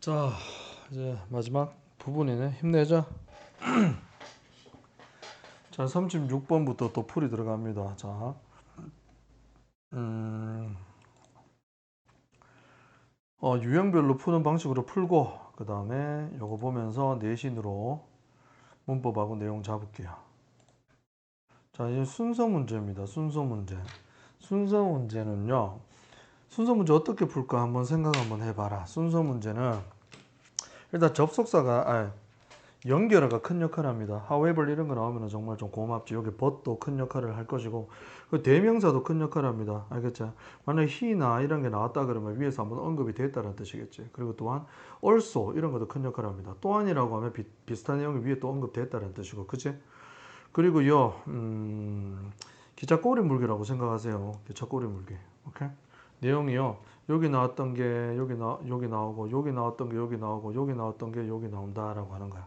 자, 이제 마지막 부분이네. 힘내자. 자, 36번부터 또 풀이 들어갑니다. 자, 유형별로 푸는 방식으로 풀고, 그 다음에 요거 보면서 내신으로 문법하고 내용 잡을게요. 자, 이제 순서 문제입니다. 순서 문제. 순서 문제는요, 순서 문제 어떻게 풀까 한번 생각 한번 해봐라. 순서 문제는 일단 접속사가, 연결어가 큰 역할을 합니다. however 이런 거 나오면 정말 좀 고맙지. 여기 but도 큰 역할을 할 것이고, 그 대명사도 큰 역할을 합니다. 알겠죠? 만약에 he나 이런 게 나왔다 그러면 위에서 한번 언급이 됐다는 뜻이겠지. 그리고 또한 also 이런 것도 큰 역할을 합니다. 또한이라고 하면 비슷한 내용이 위에 또 언급됐다는 뜻이고, 그치? 그리고요, 기차 꼬리 물개라고 생각하세요. 기차 꼬리 물개. 오케이? 내용이요. 여기 나왔던 게 여기 나오고, 여기 나왔던 게 여기 나오고, 여기 나왔던 게 여기 나온다라고 하는 거야.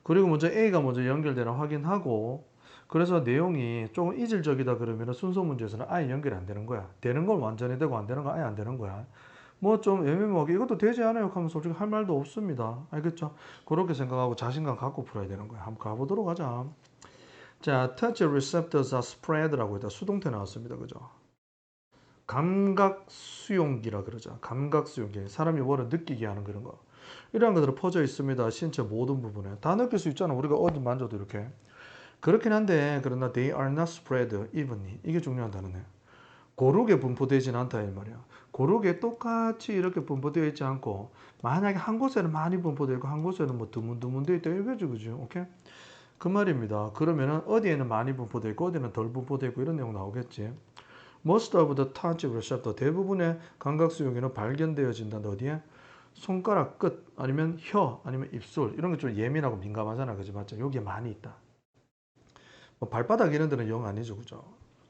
그리고 먼저 A가 먼저 연결되나 확인하고, 그래서 내용이 조금 이질적이다 그러면 순서 문제에서는 아예 연결이 안 되는 거야. 되는 건 완전히 되고 안 되는 건 아예 안 되는 거야. 뭐 좀 애매모호하게 이것도 되지 않아요 하면 솔직히 할 말도 없습니다. 알겠죠? 그렇게 생각하고 자신감 갖고 풀어야 되는 거야. 한번 가보도록 하자. 자, touch receptors are spread라고 했다. 수동태 나왔습니다. 그죠? 감각 수용기라 그러죠. 감각 수용기. 사람이 뭐를 느끼게 하는 그런 거. 이러한 것들이 퍼져 있습니다. 신체 모든 부분에. 다 느낄 수 있잖아. 우리가 어디 만져도 이렇게. 그렇긴 한데, 그러나 they are not spread evenly. 이게 중요한 단어네. 고르게 분포되진 않다 이 말이야. 고르게 똑같이 이렇게 분포되어 있지 않고, 만약에 한 곳에는 많이 분포되어 있고 한 곳에는 뭐 드문드문 되어 있다 이거죠, 그죠? 오케이? 그 말입니다. 그러면은 어디에는 많이 분포되어 있고 어디에는 덜 분포되어 있고 이런 내용 나오겠지. Most of the touch receptor 대부분의 감각 수용기는 발견되어진다. 어디에? 손가락 끝 아니면 혀 아니면 입술 이런 게 좀 예민하고 민감하잖아. 그지 맞죠? 여기에 많이 있다. 뭐 발바닥 이런 데는 영 아니죠. 그죠?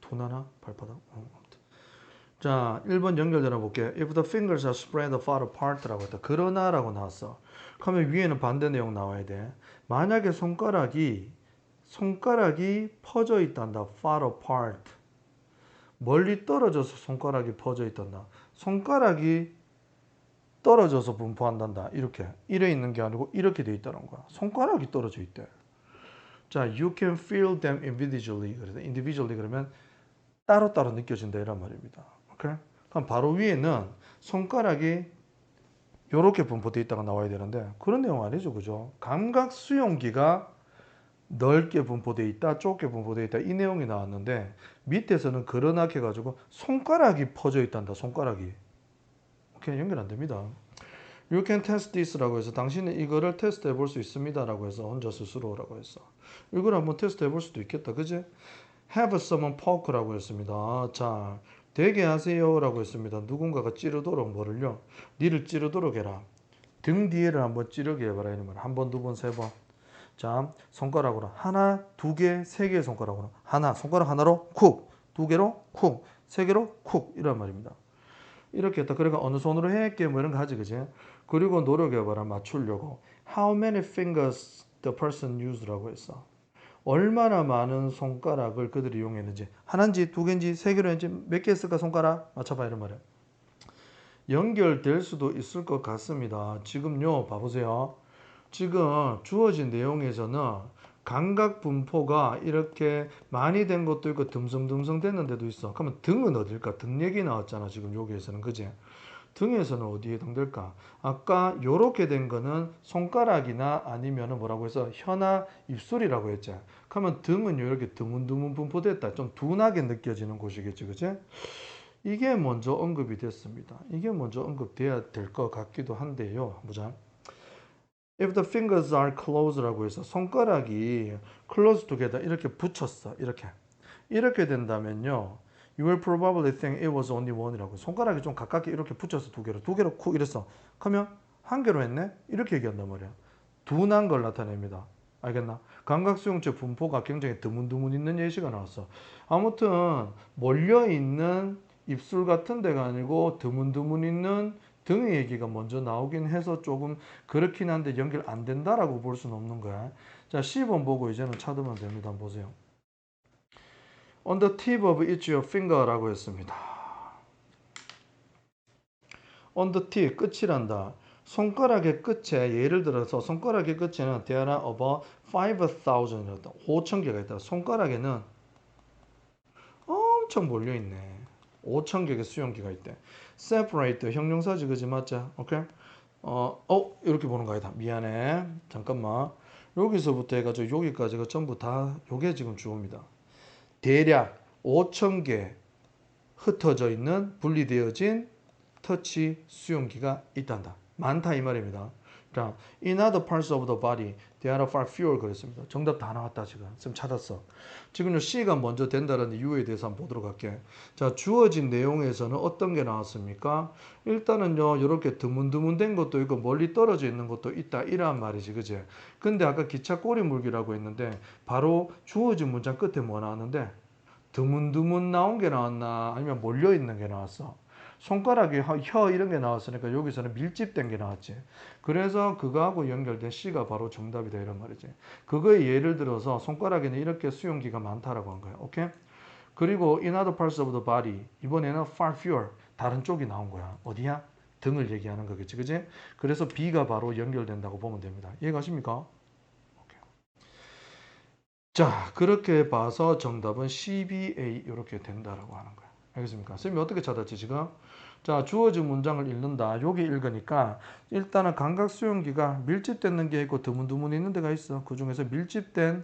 손 하나? 발바닥? 자, 1번 연결되나 볼게. If the fingers are spread far apart라고 했다. 그러나라고 나왔어. 그러면 위에는 반대 내용 나와야 돼. 만약에 손가락이 퍼져 있단다. far apart. 멀리 떨어져서 손가락이 퍼져 있단다. 손가락이 떨어져서 분포한단다. 이렇게. 이래 있는 게 아니고 이렇게 돼 있다는 거야. 손가락이 떨어져 있대. 자, you can feel them individually. 그래서 individually 그러면 따로따로 느껴진다 이란 말입니다. 오케이? 그럼 바로 위에는 손가락이 이렇게 분포되어 있다가 나와야 되는데 그런 내용 아니죠. 그죠? 감각 수용기가 넓게 분포되어 있다, 좁게 분포되어 있다 이 내용이 나왔는데 밑에서는 그러나게 해가지고 손가락이 퍼져 있단다. 손가락이. 오케이? 연결 안 됩니다. You can test this라고 해서 당신은 이거를 테스트 해볼 수 있습니다라고 해서 혼자 스스로라고 했어. 이걸 한번 테스트 해볼 수도 있겠다. 그지? Have someone poke라고 했습니다. 자, 되게 하세요라고 했습니다. 누군가가 찌르도록 뭐를요? 니를 찌르도록 해라. 등 뒤에를 한번 찌르게 해봐라. 이런 말. 한 번, 두 번, 세 번. 자, 손가락으로 하나, 두 개, 세 개의 손가락으로 하나, 손가락 하나로 쿡, 두 개로 쿡, 세 개로 쿡 이런 말입니다. 이렇게 했다. 그러니까 어느 손으로 할게 뭐 이런 거 하지, 그지? 그리고 노력해봐라 맞추려고. How many fingers the person used라고 했어. 얼마나 많은 손가락을 그들이 이용했는지. 하나인지 두 개인지 세 개로 했는지 몇 개 했을까 손가락? 맞춰봐 이런 말이야. 연결될 수도 있을 것 같습니다. 지금요 봐보세요. 지금 주어진 내용에서는 감각 분포가 이렇게 많이 된 것도 있고 듬성듬성 됐는데도 있어. 그러면 등은 어딜까? 등 얘기 나왔잖아 지금 여기에서는. 그지? 등에서는 어디에 해당될까? 아까 요렇게 된 거는 손가락이나 아니면은 뭐라고 해서 혀나 입술이라고 했죠. 그러면 등은 이렇게 드문드문 분포됐다. 좀 둔하게 느껴지는 곳이겠지. 그치? 이게 먼저 언급이 됐습니다. 이게 먼저 언급돼야 될 것 같기도 한데요. 보자. If the fingers are close라고 해서 손가락이 close together 이렇게 붙였어. 이렇게 된다면요. You will probably think it was only one이라고. 손가락이 좀 가깝게 이렇게 붙여서 두 개로 쿡 이랬어. 그러면 한 개로 했네? 이렇게 얘기한단 말이야. 둔한 걸 나타냅니다. 알겠나? 감각수용체 분포가 굉장히 드문드문 있는 예시가 나왔어. 아무튼 몰려있는 입술 같은 데가 아니고 드문드문 있는 등의 얘기가 먼저 나오긴 해서 조금 그렇긴 한데 연결 안 된다라고 볼 수는 없는 거야. 자, 10번 보고 이제는 찾으면 됩니다. 한번 보세요. On the tip of each your finger라고 했습니다. On the tip, 끝이란다. 손가락의 끝에 예를 들어서 손가락의 끝에는 there are about 5,000 5,000개가 있다. 손가락에는 엄청 몰려 있네. 5,000개의 수용기가 있대. separate 형용사지 그지 맞자? 오케이? 이렇게 보는 거 아니다. 미안해. 잠깐만. 여기서부터 해가지고 여기까지가 전부 다 요게 지금 주어입니다. 대략 5,000개 흩어져 있는 분리되어진 터치 수용기가 있단다. 많다 이 말입니다. 자, in other parts of the body, there are far fewer 그랬습니다. 정답 다 나왔다 지금. 지금 찾았어. 지금 요 C가 먼저 된다는 이유에 대해서 한번 보도록 할게. 자, 주어진 내용에서는 어떤 게 나왔습니까? 일단은요, 이렇게 드문드문 된 것도 있고 멀리 떨어져 있는 것도 있다. 이란 말이지, 그지? 근데 아까 기차 꼬리물기라고 했는데 바로 주어진 문장 끝에 뭐 나왔는데 드문드문 나온 게 나왔나? 아니면 몰려 있는 게 나왔어? 손가락이 혀 이런 게 나왔으니까 여기서는 밀집된 게 나왔지. 그래서 그거하고 연결된 C가 바로 정답이다 이런 말이지. 그거의 예를 들어서 손가락에는 이렇게 수용기가 많다라고 한 거야. 오케이? 그리고 in other parts of the body 이번에는 far fewer 다른 쪽이 나온 거야. 어디야? 등을 얘기하는 거겠지. 그지? 그래서 B가 바로 연결된다고 보면 됩니다. 이해가십니까? 오케이. 자, 그렇게 봐서 정답은 CBA 이렇게 된다라고 하는 거야. 알겠습니까? 선생님이 어떻게 찾았지 지금? 자, 주어진 문장을 읽는다. 여기 읽으니까 일단은 감각 수용기가 밀집되는 게 있고 드문드문 있는 데가 있어. 그 중에서 밀집된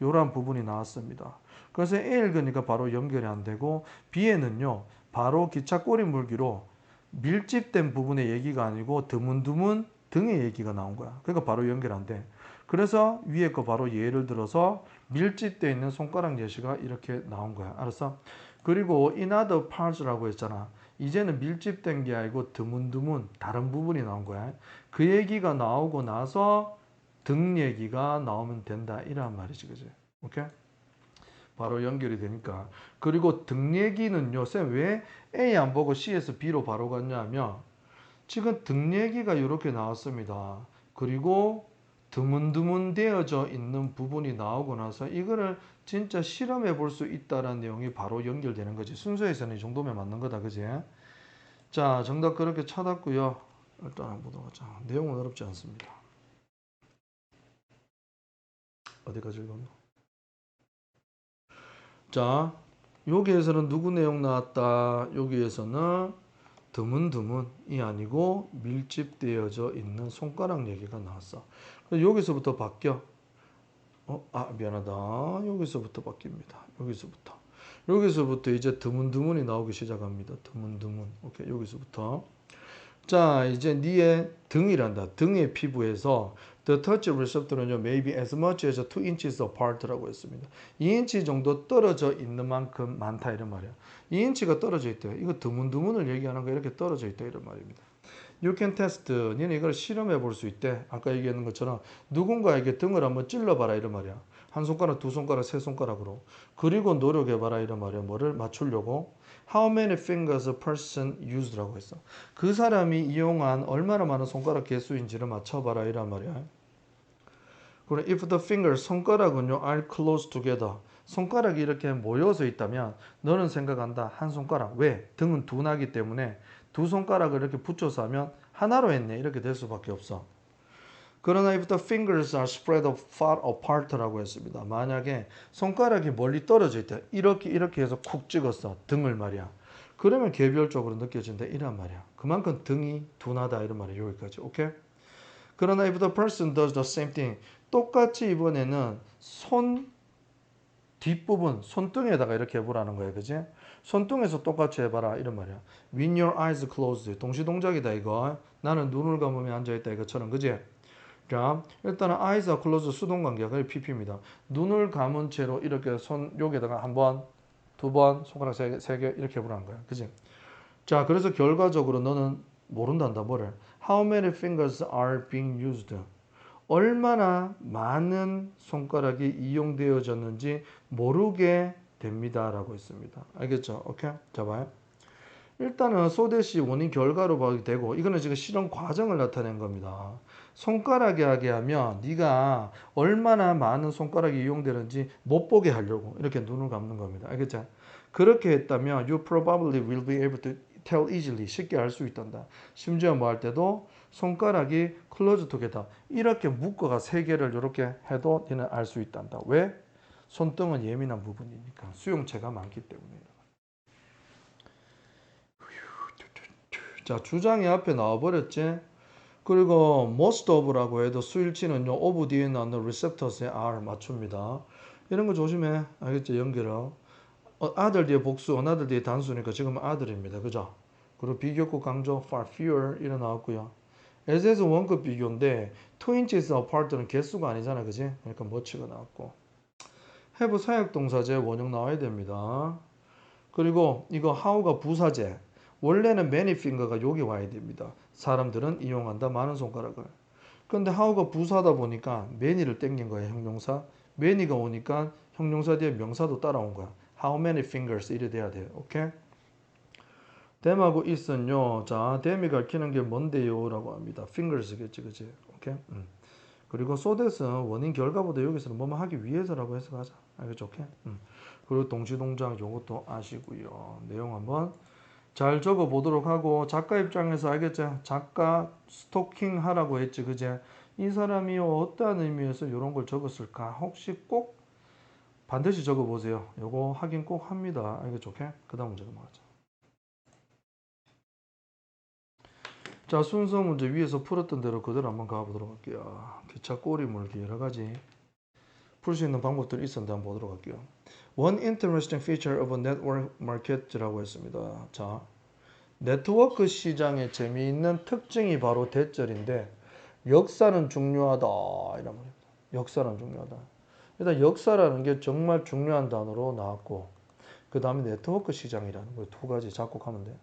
요런 부분이 나왔습니다. 그래서 A 읽으니까 바로 연결이 안 되고 B에는요. 바로 기차 꼬리 물기로 밀집된 부분의 얘기가 아니고 드문드문 등의 얘기가 나온 거야. 그러니까 바로 연결 안 돼. 그래서 위에 거 바로 예를 들어서 밀집되어 있는 손가락 예시가 이렇게 나온 거야. 알았어? 그리고 in other parts라고 했잖아. 이제는 밀집된 게 아니고 드문드문 다른 부분이 나온 거야. 그 얘기가 나오고 나서 등 얘기가 나오면 된다. 이란 말이지. 그지? 오케이? 바로 연결이 되니까. 그리고 등 얘기는요. 쌤 왜 A 안 보고 C에서 B로 바로 갔냐 하면 지금 등 얘기가 이렇게 나왔습니다. 그리고 드문드문 되어져 있는 부분이 나오고 나서 이거를 진짜 실험해 볼 수 있다는 내용이 바로 연결되는 거지. 순서에서는 이 정도면 맞는 거다. 그지? 자, 정답 그렇게 찾았고요. 일단 한번 보도록 하자. 내용은 어렵지 않습니다. 어디까지 읽었나? 자, 여기에서는 누구 내용 나왔다. 여기에서는 드문드문이 아니고 밀집되어져 있는 손가락 얘기가 나왔어. 여기서부터 바뀌어. 미안하다. 여기서부터 바뀝니다. 여기서부터 이제 드문드문이 나오기 시작합니다. 드문드문. 오케이, 여기서부터. 자, 이제 니의 등이란다. 등의 피부에서 the touch receptor는요, maybe as much as 2 inches apart라고 했습니다. 2인치 정도 떨어져 있는 만큼 많다 이런 말이야. 2인치가 떨어져 있대. 이거 드문드문을 얘기하는 거 이렇게 떨어져 있다 이런 말입니다. You can test. 니는 이걸 실험해 볼 수 있대. 아까 얘기했는 것처럼 누군가에게 등을 한번 찔러봐라 이런 말이야. 한 손가락, 두 손가락, 세 손가락으로. 그리고 노력해봐라 이런 말이야. 뭐를 맞추려고. How many fingers a person used라고 했어. 그 사람이 이용한 얼마나 많은 손가락 개수인지를 맞춰봐라 이란 말이야. 그럼 if the fingers, 손가락은요, are close together. 손가락이 이렇게 모여서 있다면 너는 생각한다. 한 손가락. 왜? 등은 두 나기 때문에 두 손가락을 이렇게 붙여서 하면 하나로 했네. 이렇게 될 수밖에 없어. 그러나 if the fingers are spread far apart라고 했습니다. 만약에 손가락이 멀리 떨어져 있다. 이렇게 해서 쿡 찍었어. 등을 말이야. 그러면 개별적으로 느껴진다. 이란 말이야. 그만큼 등이 둔하다. 이런 말이야. 여기까지. 오케이? 그러나 if the person does the same thing. 똑같이 이번에는 손 뒷부분, 손등에다가 이렇게 해보라는 거야. 그지? 손등에서 똑같이 해봐라. 이런 말이야. With your eyes closed. 동시동작이다, 이거. 나는 눈을 감으며 앉아있다, 이것처럼. 그지? 자, 일단은 eyes are closed 수동관계가 그게 PP입니다. 눈을 감은 채로 이렇게 손, 여기에다가 한 번, 두 번, 손가락 세 개 이렇게 해보라는 거야. 그지? 자, 그래서 결과적으로 너는 모른단다. 뭐를? How many fingers are being used? 얼마나 많은 손가락이 이용되어졌는지 모르게 됩니다. 라고 했습니다. 알겠죠? 오케이? 자, 봐요. 일단은 소대시 원인 결과로 봐도 되고 이거는 지금 실험 과정을 나타낸 겁니다. 손가락에 하게 하면 네가 얼마나 많은 손가락이 이용되는지 못 보게 하려고 이렇게 눈을 감는 겁니다. 알겠죠? 그렇게 했다면 you probably will be able to tell easily 쉽게 알 수 있단다. 심지어 뭐 할 때도 손가락이 close together. 이렇게 묶어가 세 개를 이렇게 해도 니는 알 수 있단다. 왜? 손등은 예민한 부분이니까 수용체가 많기 때문에. 자, 주장이 앞에 나와버렸지. 그리고 most of라고 해도 수일치는요 of 뒤에 나오는 receptors의 R 맞춥니다. 이런 거 조심해. 알겠죠? 연결어. 아들 뒤에 복수, 어나들 뒤에 단수니까 지금은 아들입니다. 그죠? 그리고 비교급 강조 far fewer 이런 나왔고요. S에서 원급 비교인데 2 inches apart는 개수가 아니잖아. 그지? 그러니까 much가 나왔고. have 사역동사제 원형 나와야 됩니다. 그리고 이거 how가 부사제. 원래는 many finger가 여기 와야 됩니다. 사람들은 이용한다. 많은 손가락을. 근데 how가 부사다 보니까 many를 땡긴 거야. 형용사. many가 오니까 형용사 뒤에 명사도 따라온 거야. How many fingers 이래 돼야 돼요. 오케이? 댐하고 is는요. 자, 댐이 가리키는 게 뭔데요? 라고 합니다. fingers겠지. 그치? 오케이? 그리고 so that은 원인 결과보다 여기서는 뭐뭐 하기 위해서라고 해석하자. 알겠죠? 오케이? 그리고 동시동작 요것도 아시고요. 내용 한번 잘 적어 보도록 하고 작가 입장에서 알겠죠? 작가 스토킹 하라고 했지. 그제? 이 사람이 어떠한 의미에서 이런 걸 적었을까? 혹시 꼭 반드시 적어 보세요. 요거 확인 꼭 합니다. 알겠죠? 오케이? 그 다음 문제 넘어가자. 자, 순서 문제 위에서 풀었던 대로 그대로 한번 가보도록 할게요. 기차 꼬리 물기 여러 가지 풀 수 있는 방법들이 있었는데 한번 보도록 할게요. One interesting feature of a network market라고 했습니다. 자, 네트워크 시장의 재미있는 특징이 바로 대절인데 역사는 중요하다 이란 말입니다. 역사는 중요하다. 일단 역사라는 게 정말 중요한 단어로 나왔고 그 다음에 네트워크 시장이라는 거 두 가지 작곡하면 돼요.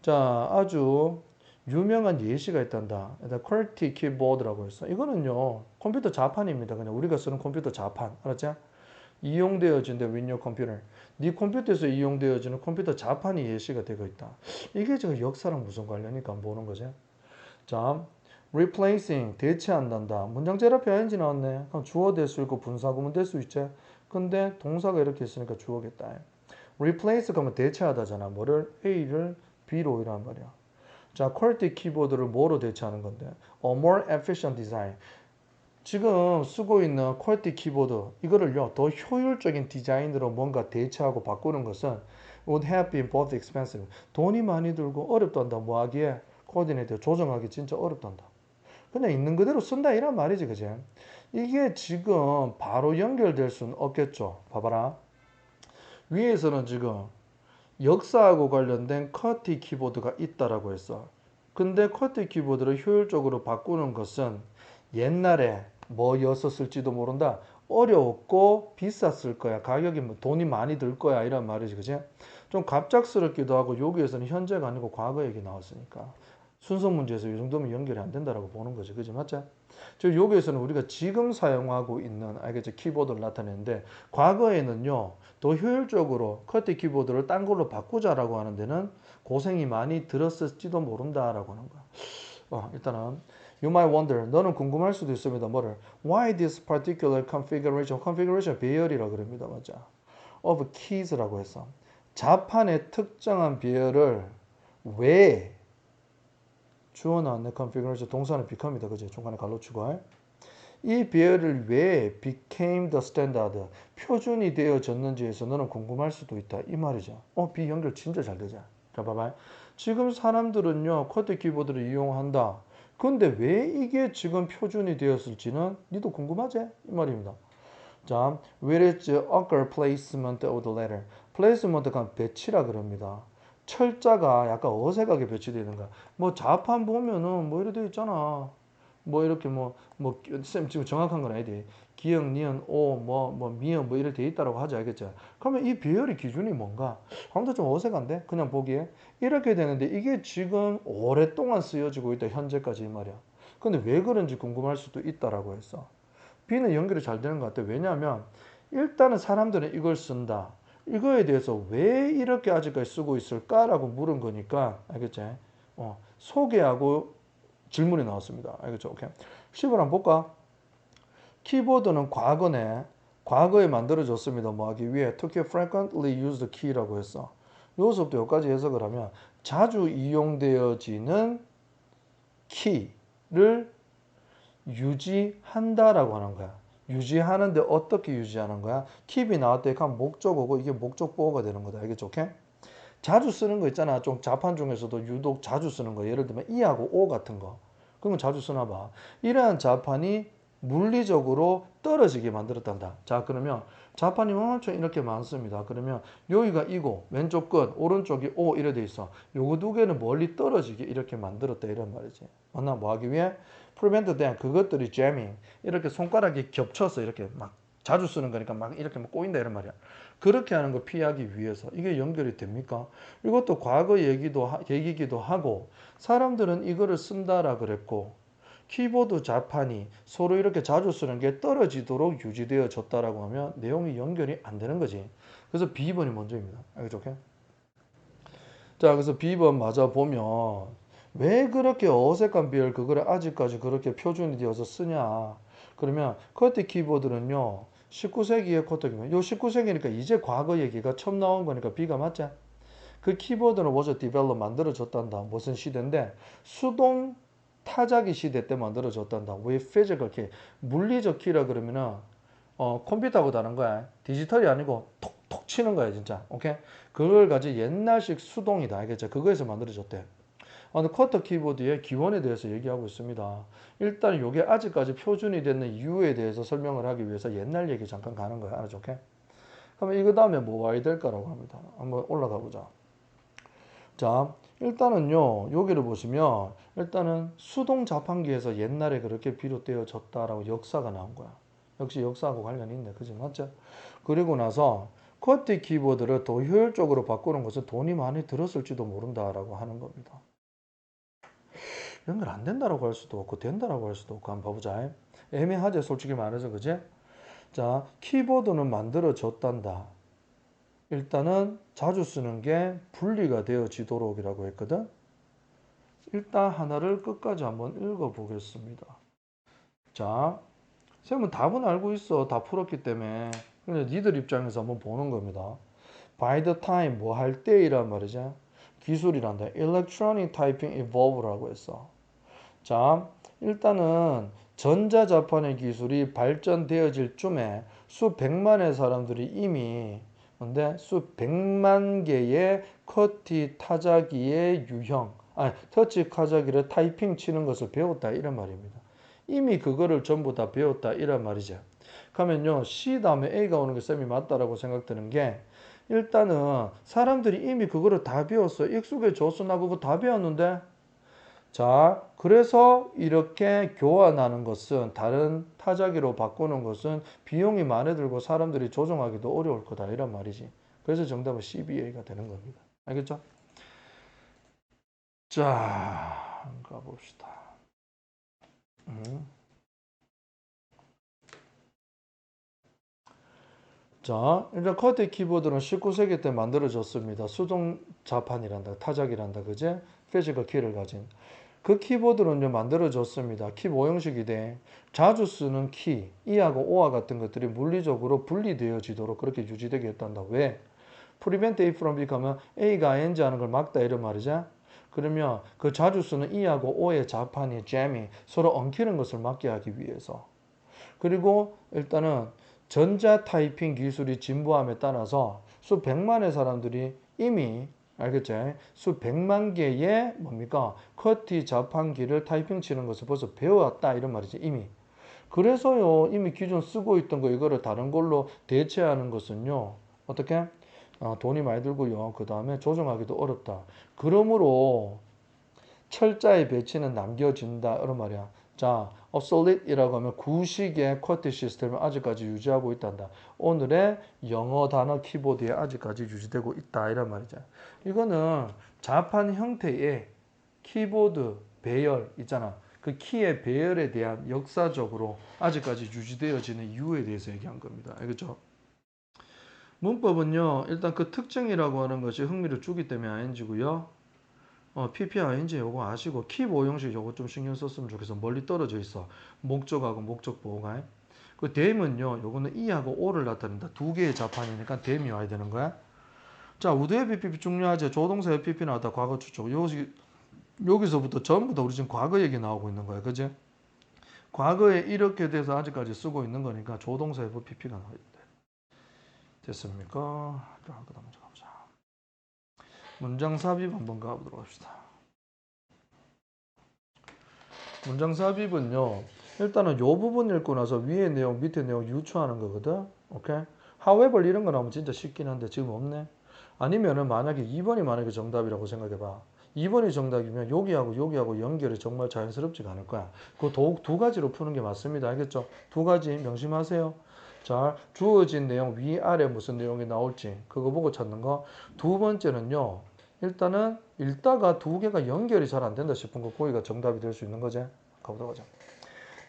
자, 아주 유명한 예시가 있단다. 일단 QWERTY 키보드라고 했어. 이거는요 컴퓨터 자판입니다. 그냥 우리가 쓰는 컴퓨터 자판. 알았지? 이용되어진대 with your computer. 네 컴퓨터에서 이용되어지는 컴퓨터 자판이 예시가 되고 있다. 이게 지금 역사랑 무슨 관련이니까 한번 보는 거지. 자, replacing 대체한단다. 문장 제라피 ing 나왔네. 그럼 주어 될 수 있고 분사구문 될 수 있지. 근데 동사가 이렇게 있으니까 주어겠다. replace 그러면 대체하다잖아. 뭐를 A를 B로 이란 말이야. 자, QWERTY 키보드를 뭐로 대체하는 건데? A more efficient design. 지금 쓰고 있는 QWERTY 키보드 이거를요 더 효율적인 디자인으로 뭔가 대체하고 바꾸는 것은 would have been both expensive. 돈이 많이 들고 어렵단다. 뭐 하기에 코디네이터 조정하기 진짜 어렵단다. 그냥 있는 그대로 쓴다 이란 말이지. 그지? 이게 지금 바로 연결될 수는 없겠죠. 봐봐라. 위에서는 지금 역사하고 관련된 QWERTY 키보드가 있다라고 했어. 근데 QWERTY 키보드를 효율적으로 바꾸는 것은 옛날에 뭐였었을지도 모른다. 어려웠고 비쌌을 거야. 가격이 뭐 돈이 많이 들 거야. 이란 말이지. 그지? 좀 갑작스럽기도 하고 여기에서는 현재가 아니고 과거 얘기 나왔으니까 순서 문제에서 이 정도면 연결이 안 된다라고 보는 거지. 그지? 맞죠? 즉 여기에서는 우리가 지금 사용하고 있는 알겠죠? 키보드를 나타내는데 과거에는요. 더 효율적으로 QWERTY 키보드를 딴 걸로 바꾸자라고 하는 데는 고생이 많이 들었을지도 모른다라고 하는 거야. 일단은 You might wonder. 너는 궁금할 수도 있습니다. 뭐를? Why this particular configuration? configuration 배열이라 그럽니다. 맞아. of keys라고 해서 자판의 특정한 배열을 왜 주어 나왔네. configuration 동사는 become이다. 그지? 중간에 갈로 치고 이 배열을 왜 became the standard 표준이 되어졌는지에서 너는 궁금할 수도 있다. 이 말이죠. B 연결 진짜 잘 되죠. 자, 봐봐. 지금 사람들은요 QWERTY 키보드를 이용한다. 근데 왜 이게 지금 표준이 되었을지는 니도 궁금하지? 이 말입니다. 자, where is the occur placement of the letter? placement가 배치라 그럽니다. 철자가 약간 어색하게 배치되어 있는 거야. 뭐 자판 보면은 뭐 이렇게 되어 있잖아. 뭐 이렇게 쌤 지금 정확한 건 아니지. 기역, 니은, 오, 미음 뭐 이렇게 돼 있다라고 하지 알겠죠? 그러면 이 배열의 기준이 뭔가? 아무튼 좀 어색한데? 그냥 보기에. 이렇게 되는데 이게 지금 오랫동안 쓰여지고 있다. 현재까지 이 말이야. 근데 왜 그런지 궁금할 수도 있다라고 했어. B는 연결이 잘 되는 것 같아. 왜냐하면 일단은 사람들은 이걸 쓴다. 이거에 대해서 왜 이렇게 아직까지 쓰고 있을까라고 물은 거니까 알겠지? 소개하고 질문이 나왔습니다. 알겠죠? 오케이. 10을 한번 볼까? 키보드는 과거에 만들어졌습니다. 뭐 하기 위해 특히 frequently used key라고 했어. 여기서부터 여기까지 해석을 하면 자주 이용되어지는 키를 유지한다라고 하는 거야. 유지하는데 어떻게 유지하는 거야? keep이 나왔다니까 목적어고 이게 목적 보호가 되는 거다. 알겠죠? 오케이? 자주 쓰는 거 있잖아. 좀 자판 중에서도 유독 자주 쓰는 거. 예를 들면 이하고 오 같은 거. 그런 거 자주 쓰나 봐. 이러한 자판이 물리적으로 떨어지게 만들었단다. 자, 그러면 자판이 엄청 이렇게 많습니다. 그러면 여기가 이고 왼쪽 끝, 오른쪽이 오 이래 돼 있어. 요거 두 개는 멀리 떨어지게 이렇게 만들었다 이런 말이지. 맞나? 뭐 하기 위해? prevent them 그것들이 jamming 이렇게 손가락이 겹쳐서 이렇게 막 자주 쓰는 거니까 막 이렇게 막 꼬인다 이런 말이야. 그렇게 하는 거 피하기 위해서 이게 연결이 됩니까? 이것도 과거 얘기기도 하고 사람들은 이거를 쓴다라 그랬고 키보드 자판이 서로 이렇게 자주 쓰는 게 떨어지도록 유지되어졌다라고 하면 내용이 연결이 안 되는 거지. 그래서 B번이 먼저입니다. 알겠죠? 오케이? 자, 그래서 B번 맞아 보면 왜 그렇게 어색한 비율 그거를 아직까지 그렇게 표준이 되어서 쓰냐? 그러면 커티 키보드는요. 19세기의 커터기면 요 19세기니까 이제 과거 얘기가 처음 나온 거니까 B가 맞지? 그 키보드는 was developed 만들어졌단다. 무슨 시대인데 수동 타자기 시대 때 만들어졌단다. 왜 physical key? 물리적 키라 그러면은 컴퓨터하고 다른 거야. 디지털이 아니고 톡톡 치는 거야 진짜. 오케이? 그걸 가지고 옛날식 수동이다. 알겠죠? 그거에서 만들어졌대. 근데 커터 키보드의 기원에 대해서 얘기하고 있습니다. 일단 이게 아직까지 표준이 되는 이유에 대해서 설명을 하기 위해서 옛날 얘기 잠깐 가는 거야. 알았죠? 오케이? 그러면 이거 다음에 뭐 와야 될까라고 합니다. 한번 올라가 보자. 자, 일단은요, 여기를 보시면, 일단은 수동 자판기에서 옛날에 그렇게 비롯되어졌다라고 역사가 나온 거야. 역시 역사하고 관련이 있네. 그지? 맞죠? 그리고 나서, 커티 키보드를 더 효율적으로 바꾸는 것은 돈이 많이 들었을지도 모른다라고 하는 겁니다. 연결 안 된다라고 할 수도 없고, 된다라고 할 수도 없고, 한번 봐보자. 애매하지, 솔직히 말해서, 그지? 자, 키보드는 만들어졌단다. 일단은 자주 쓰는 게 분리가 되어지도록이라고 했거든. 일단 하나를 끝까지 한번 읽어 보겠습니다. 자, 쌤은 답은 알고 있어. 다 풀었기 때문에. 근데 니들 입장에서 한번 보는 겁니다. By the time 뭐 할 때이란 말이죠. 기술이란다. Electronic Typing Evolve라고 했어. 자, 일단은 전자자판의 기술이 발전되어질 쯤에 수백만의 사람들이 이미 근데 수백만 개의 커티 타자기의 유형, 터치 타자기를 타이핑 치는 것을 배웠다 이런 말입니다. 이미 그거를 전부 다 배웠다 이런 말이죠. 그러면요 C 다음에 A가 오는 게 쌤이 맞다라고 생각드는 게 일단은 사람들이 이미 그거를 다 배웠어. 익숙해졌어. 나 그거 다 배웠는데 자, 그래서 이렇게 교환하는 것은 다른 타자기로 바꾸는 것은 비용이 많이 들고 사람들이 조정하기도 어려울 거다 이런 말이지. 그래서 정답은 CBA가 되는 겁니다. 알겠죠? 자, 가봅시다. 자, 일단 커티 키보드는 19세기 때 만들어졌습니다. 수동 자판이란다, 타자기란다, 그제? 피지컬 키를 가진. 그 키보드는요 만들어졌습니다. 키 모형식이 돼. 자주 쓰는 키, E하고 O와 같은 것들이 물리적으로 분리되어지도록 그렇게 유지되게 했단다. 왜? Prevent A from becoming A가 ING 하는 걸 막다 이런 말이죠. 그러면 그 자주 쓰는 E하고 O의 자판이 잼이 서로 엉키는 것을 막게 하기 위해서. 그리고 일단은 전자 타이핑 기술이 진보함에 따라서 수백만의 사람들이 이미 알겠죠? 수백만 개의 뭡니까? 커티 자판기를 타이핑 치는 것을 벌써 배워왔다 이런 말이지 이미. 그래서요 이미 기존 쓰고 있던 거 이거를 다른 걸로 대체하는 것은요 어떻게? 돈이 많이 들고요. 그 다음에 조정하기도 어렵다. 그러므로 철자의 배치는 남겨진다 이런 말이야. 자, obsolete이라고 하면 구식의 커티 시스템을 아직까지 유지하고 있단다. 오늘의 영어 단어 키보드에 아직까지 유지되고 있다 이런 말이죠. 이거는 자판 형태의 키보드 배열 있잖아. 그 키의 배열에 대한 역사적으로 아직까지 유지되어지는 이유에 대해서 얘기한 겁니다. 알겠죠? 문법은요. 일단 그 특징이라고 하는 것이 흥미를 주기 때문에 ing고요. PPING 요거 아시고 키 모형식 요거 좀 신경 썼으면 좋겠어. 멀리 떨어져 있어. 목적하고 목적 보호가. 그 them은요. 요거는 E하고 O를 나타낸다. 두 개의 자판이니까 them이 와야 되는 거야. 자, 우드의 PPP 중요하죠. 조동사의 PP 나왔다. 과거 추측. 요것이 여기서부터 전부 다 우리 지금 과거 얘기 나오고 있는 거야. 그지? 과거에 이렇게 돼서 아직까지 쓰고 있는 거니까 조동사 FPP가 나와야 돼. 됐습니까? 자, 그 다음 문제 가보자. 문장 삽입 한번 가보도록 합시다. 문장 삽입은요, 일단은 요 부분 읽고 나서 위에 내용, 밑에 내용 유추하는 거거든. 오케이? however 이런 거 나오면 진짜 쉽긴 한데 지금 없네. 아니면은 만약에 2번이 만약에 정답이라고 생각해봐. 2번이 정답이면 여기하고 연결이 정말 자연스럽지가 않을 거야. 그 두 가지로 푸는 게 맞습니다. 알겠죠? 두 가지 명심하세요. 자, 주어진 내용 위아래 무슨 내용이 나올지 그거 보고 찾는 거. 두 번째는요. 일단은 읽다가 두 개가 연결이 잘 안 된다 싶은 거 거기가 정답이 될 수 있는 거지. 가보도록 하자.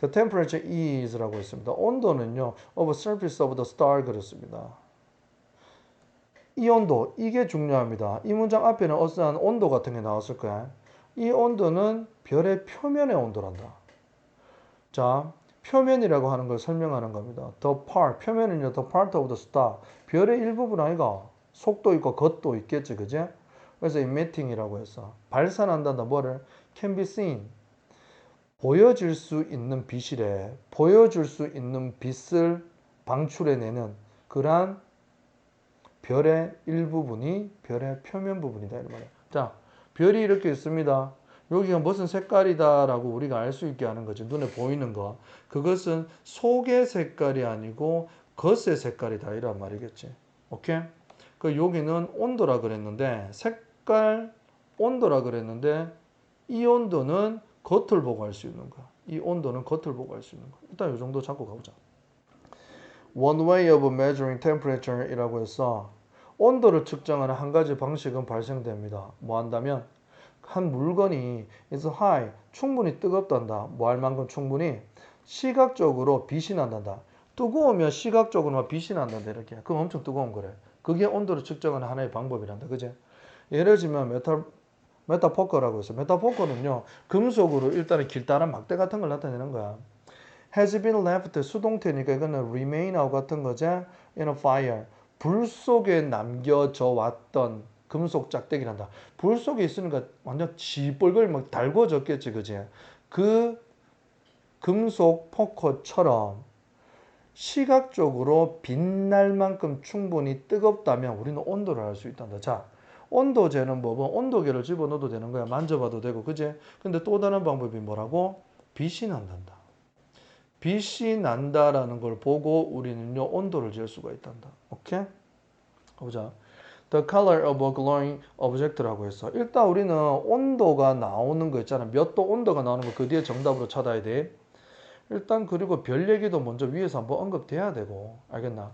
The temperature is라고 있습니다. 온도는요. of a surface of the star 그렇습니다. 이 온도, 이게 중요합니다. 이 문장 앞에는 어떠한 온도 같은 게 나왔을 거야. 이 온도는 별의 표면의 온도란다. 자, 표면이라고 하는 걸 설명하는 겁니다. The part, 표면은요, the part of the star. 별의 일부분 아이가 속도 있고 겉도 있겠지, 그지? 그래서 emitting이라고 해서 발산한단다. 뭐를? Can be seen. 보여질 수 있는 빛이래. 보여줄 수 있는 빛을 방출해내는 그러한 별의 일부분이 별의 표면 부분이다. 이런 말이야. 자, 별이 이렇게 있습니다. 여기가 무슨 색깔이다라고 우리가 알 수 있게 하는 거지. 눈에 보이는 거. 그것은 속의 색깔이 아니고 겉의 색깔이다. 이란 말이겠지. 오케이? 그 여기는 온도라 그랬는데 색깔 온도라 그랬는데 이 온도는 겉을 보고 알 수 있는 거야. 이 온도는 겉을 보고 알 수 있는 거야. 일단 이 정도 잡고 가보자. One way of measuring temperature 이라고 해서 온도를 측정하는 한 가지 방식은 발생됩니다. 뭐 한다면 한 물건이 is high, 충분히 뜨겁단다. 뭐 할 만큼 충분히 시각적으로 빛이 난단다. 뜨거우면 시각적으로 빛이 난단다. 이렇게. 그럼 엄청 뜨거운 거래. 그게 온도를 측정하는 하나의 방법이란다. 그지? 예를 들면 메타포커라고 해서 메타포커는요. 금속으로 일단은 길다란 막대 같은 걸 나타내는 거야. has been left 수동태니까 이거는 remain하고 같은 거지. in a fire. 불 속에 남겨져 왔던 금속 짝대기란다. 불 속에 있으니까 완전 지뻘걸 막 달궈졌겠지, 그지? 그 금속 포커처럼 시각적으로 빛날 만큼 충분히 뜨겁다면 우리는 온도를 알 수 있단다. 자, 온도재는 뭐고? 온도계를 집어넣어도 되는 거야. 만져봐도 되고, 그지? 근데 또 다른 방법이 뭐라고? 빛이 난단다. 빛이 난다라는 걸 보고 우리는요 온도를 잴 수가 있단다. 오케이? 보자. The color of a glowing object라고 해서 일단 우리는 온도가 나오는 거 있잖아. 몇 도 온도가 나오는 거 그 뒤에 정답으로 찾아야 돼. 일단 그리고 별 얘기도 먼저 위에서 한번 언급돼야 되고 알겠나?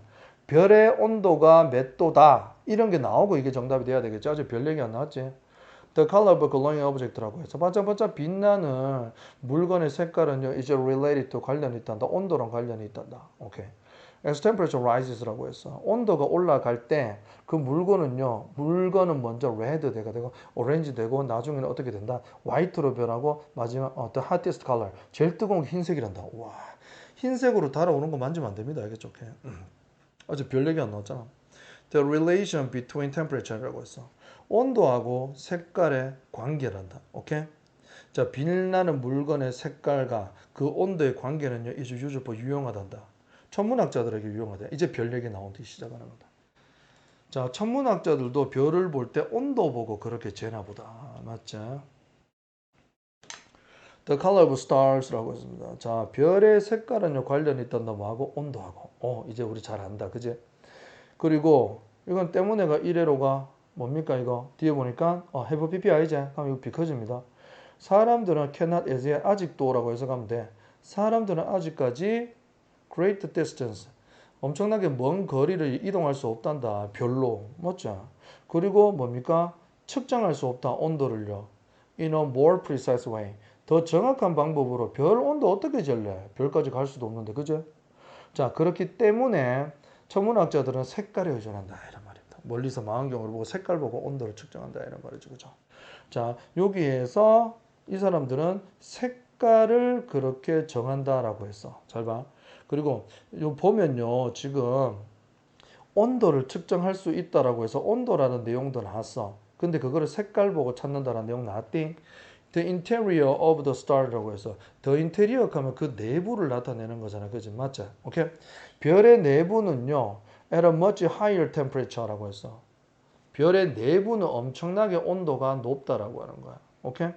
별의 온도가 몇 도다 이런 게 나오고 이게 정답이 돼야 되겠지. 아직 별 얘기 안 나왔지? The color of a glowing object라고 해서 반짝반짝 빛나는 물건의 색깔은요 is related to 관련이 있단다. 온도랑 관련이 있단다. 오케이. As temperature rises라고 해서 온도가 올라갈 때 그 물건은 먼저 red 되고 orange 되고 나중에는 어떻게 된다? white로 변하고 마지막 the hottest color 제일 뜨거운 게 흰색이란다. 와, 흰색으로 달아오는 거 만지면 안 됩니다. 알겠죠? 오케이. 아직 별 얘기 안 나왔잖아. The relation between temperature라고 했어. 온도하고 색깔의 관계란다. 오케이? 자, 빛나는 물건의 색깔과 그 온도의 관계는요, is used for 유용하단다. 천문학자들에게 유용하다. 이제 별 얘기 나오기 시작하는 거다. 자, 천문학자들도 별을 볼 때 온도 보고 그렇게 재나 보다. 맞죠? The color of stars라고 했습니다. 자, 별의 색깔은요, 관련이 있단다. 뭐하고? 온도하고. 이제 우리 잘 안다. 그지? 그리고 이건 때문에가 이래로가 뭡니까 이거? 뒤에 보니까 have PPI지? 그럼 이거 because입니다. 사람들은 cannot as yet 아직도라고 해석하면 돼. 사람들은 아직까지 great distance 엄청나게 먼 거리를 이동할 수 없단다. 별로. 맞죠? 그리고 뭡니까? 측정할 수 없다. 온도를요. In a more precise way. 더 정확한 방법으로 별 온도 어떻게 잴래? 별까지 갈 수도 없는데. 그죠? 자, 그렇기 때문에 천문학자들은 색깔에 의존한다. 이런 말입니다. 멀리서 망원경으로 보고 색깔 보고 온도를 측정한다. 이런 말이죠. 그죠? 자, 여기에서 이 사람들은 색깔을 그렇게 정한다라고 했어. 잘 봐. 그리고 요 보면요. 지금 온도를 측정할 수 있다라고 해서 온도라는 내용도 나왔어. 근데 그거를 색깔 보고 찾는다라는 내용 나왔디? The interior of the star라고 해서 the interior 하면 그 내부를 나타내는 거잖아. 그지? 맞지? 오케이? 별의 내부는요. at a much higher temperature라고 했어. 별의 내부는 엄청나게 온도가 높다라고 하는 거야. 오케이?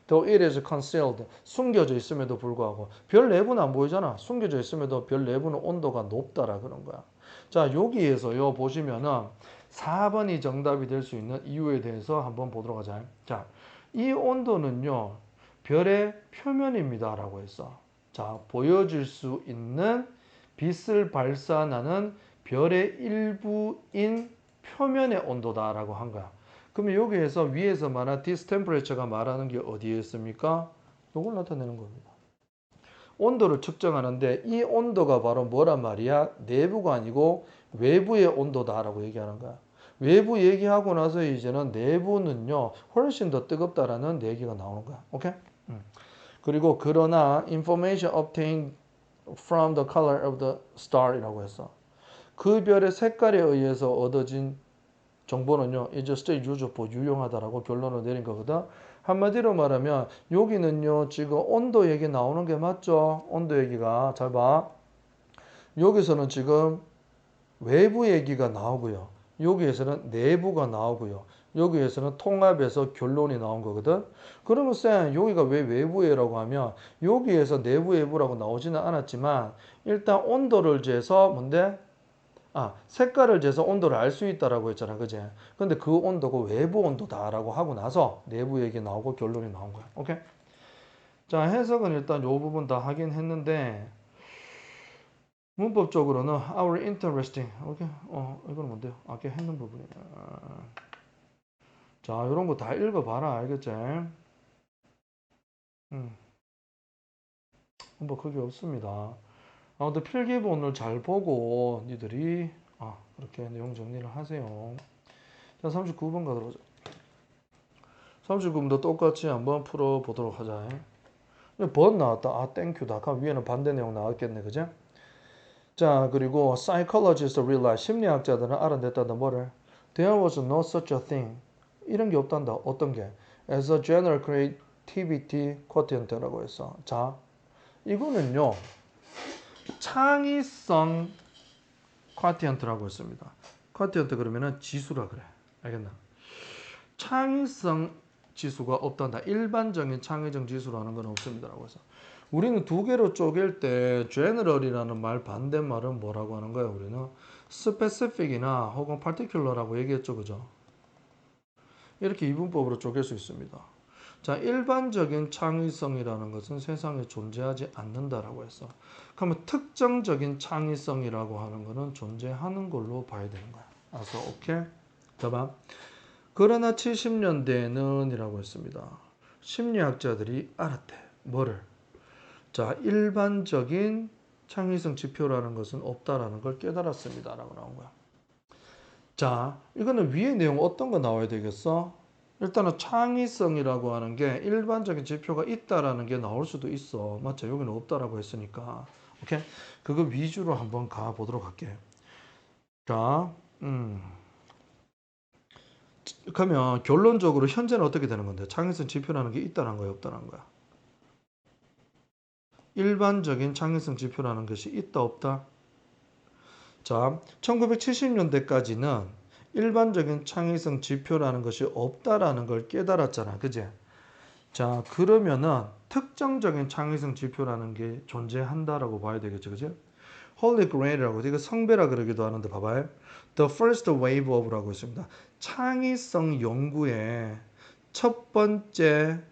Though it is concealed. 숨겨져 있음에도 불구하고 별 내부는 안 보이잖아. 숨겨져 있음에도 별 내부는 온도가 높다라 그런 거야. 자, 여기에서 요 보시면은 4번이 정답이 될 수 있는 이유에 대해서 한번 보도록 하자. 자, 이 온도는요. 별의 표면입니다라고 했어. 자, 보여질 수 있는 빛을 발산하는 별의 일부인 표면의 온도다라고 한 거야. 그러면 여기에서 위에서 말한 this temperature가 말하는 게 어디에 있습니까? 이걸 나타내는 겁니다. 온도를 측정하는데 이 온도가 바로 뭐란 말이야? 내부가 아니고 외부의 온도다라고 얘기하는 거야. 외부 얘기하고 나서 이제는 내부는요 훨씬 더 뜨겁다라는 얘기가 나오는 거야. 오케이? 그리고 그러나 information obtained from the color of the star이라고 했어. 그 별의 색깔에 의해서 얻어진 정보는요, is still useful, 유용하다라고 결론을 내린 거거든. 한마디로 말하면 여기는요, 지금 온도 얘기 나오는 게 맞죠? 온도 얘기가. 잘 봐. 여기서는 지금 외부 얘기가 나오고요. 여기에서는 내부가 나오고요. 여기에서는 통합해서 결론이 나온 거거든. 그러면 쌤, 여기가 왜 외부예라고 하면 여기에서 내부 외부라고 나오지는 않았지만 일단 온도를 재서 뭔데? 색깔을 재서 온도를 알 수 있다라고 했잖아. 그지? 근데 그 온도가 외부 온도다라고 하고 나서 내부 얘기 나오고 결론이 나온 거야. 오케이? 자, 해석은 일단 요 부분 다 하긴 했는데 문법적으로는 our interesting. 오케이? 이거는 뭔데요? 아까 했는 부분이야. 자, 요런 거 다 읽어봐라. 알겠지? 문법 크게 없습니다. 아무튼 필기본을 잘 보고 니들이 그렇게 내용 정리를 하세요. 자, 39번 가도록 하자. 39번도 똑같이 한번 풀어보도록 하자. 번 나왔다. 땡큐다. 그럼 위에는 반대 내용 나왔겠네. 그죠? 자, 그리고 psychologists realize 심리학자들은 알아냈다다 뭐를? There was no such a thing. 이런 게 없단다. 어떤 게? As a general creativity quotient라고 했어. 자, 이거는요. 창의성 quotient라고 했습니다. quotient 그러면은 지수라 그래. 알겠나? 창의성 지수가 없단다. 일반적인 창의적 지수라는 건 없습니다라고 해서 우리는 두 개로 쪼갤 때 general이라는 말 반대말은 뭐라고 하는 거예요? 우리는 specific이나 혹은 particular라고 얘기했죠. 그죠? 이렇게 이분법으로 쪼갤 수 있습니다. 자, 일반적인 창의성이라는 것은 세상에 존재하지 않는다라고 했어. 그러면 특정적인 창의성이라고 하는 것은 존재하는 걸로 봐야 되는 거야. 알았어? 오케이? 봐봐. 그러나 70년대에는 이라고 했습니다. 심리학자들이 알았대. 뭐를? 자, 일반적인 창의성 지표라는 것은 없다라는 걸 깨달았습니다. 라고 나온 거야. 자, 이거는 위에 내용 어떤 거 나와야 되겠어? 일단은 창의성이라고 하는 게 일반적인 지표가 있다라는 게 나올 수도 있어. 맞죠? 여기는 없다라고 했으니까. 오케이? 그거 위주로 한번 가보도록 할게. 자, 그러면 결론적으로 현재는 어떻게 되는 건데? 창의성 지표라는 게 있다는 거야, 없다는 거야? 일반적인 창의성 지표라는 것이 있다, 없다? 자, 1970년대까지는 일반적인 창의성 지표라는 것이 없다라는 걸 깨달았잖아. 그지? 자, 그러면은 특정적인 창의성 지표라는 게 존재한다라고 봐야 되겠죠. 그지? Holy Grail이라고 이거 성배라 그러기도 하는데 봐봐요. The first wave of라고 있습니다. 창의성 연구의 첫 번째